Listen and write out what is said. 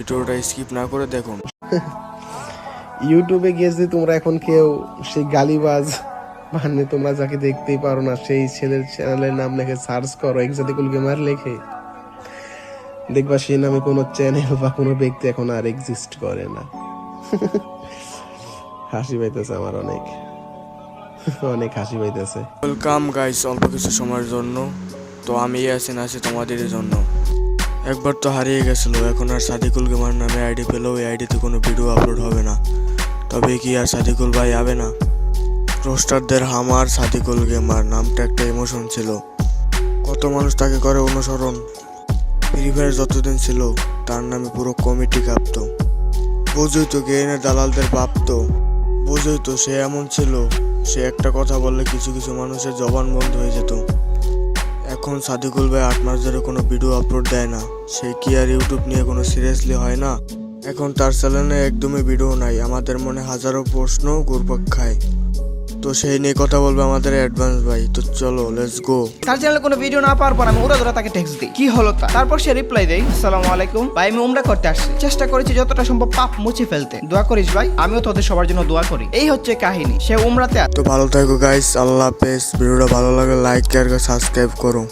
ভিডিওটা স্কিপ না করে দেখুন। ইউটিউবে গিয়ে যদি তোমরা এখন কেউ সেই গালিবাজ মানে তোমরা যাকে দেখতেই পারো না সেই ছেলের চ্যানেলের নাম লিখে সার্চ করো এক্সাটিকুল গেমার লিখে, দেখবা সেই নামে কোনো চ্যানেল বা কোনো ব্যক্তি এখন আর এক্সিস্ট করে না। হাসি পাইতেছে আমার অনেক অনেক হাসি পাইতেছে। ওয়েলকাম গাইস, অল্প কিছু সময়ের জন্য। তো আমি ইয়াসিন আছি তোমাদের জন্য। একবার তো হারিয়ে গেছিল, এখন আর সাদিকুল গেমার নামে আইডি পেলেও এই আইডিতে কোনো ভিডিও আপলোড হবে না। তবে কি আর সাদিকুল ভাই হবে না? রোস্টারদের হামার সাদিকুল গেমার নামটা একটা ইমোশন ছিল, কত মানুষ তাকে করে অনুসরণ। ফ্রি ফায়ার যতদিন ছিল তার নামে পুরো কমিটি কাঁপতো। বোঝই তো গেইনের দালালদের ভাবতো, বোঝই তো সে এমন ছিল, সে একটা কথা বললে কিছু কিছু মানুষের জবান বন্ধ হয়ে যেত। এখন সাদিকুল ভাই 8 মাস ধরে কোনো ভিডিও আপলোড দেয় না। সে কি আর ইউটিউব নিয়ে কোনো সিরিয়াসলি হয় না? এখন তার চ্যানেলে একদমই ভিডিও নাই। আমাদের মনে হাজারো প্রশ্ন ঘুরপাক খায়। তো সেই নিয়ে কথা বলবে আমাদের অ্যাডভান্স ভাই। তো চলো লেটস গো। তার চ্যানেলে কোনো ভিডিও না পাওয়ার পর আমি ওরা তাকে টেক্সট দিই, কি হলো তারপর সে রিপ্লাই দেয়, আসসালামু আলাইকুম ভাই, আমি উমরা করতে আসছি, চেষ্টা করেছি যতটা সম্ভব পাপ মুছে ফেলতে, দোয়া করিস ভাই, আমিও তোদের সবার জন্য দোয়া করি। এই হচ্ছে কাহিনী, সে উমরাতে। তো ভালো থাকো গাইস, আল্লাহ হাফেজ। ভিডিওটা ভালো লাগে লাইক আর সাবস্ক্রাইব করো।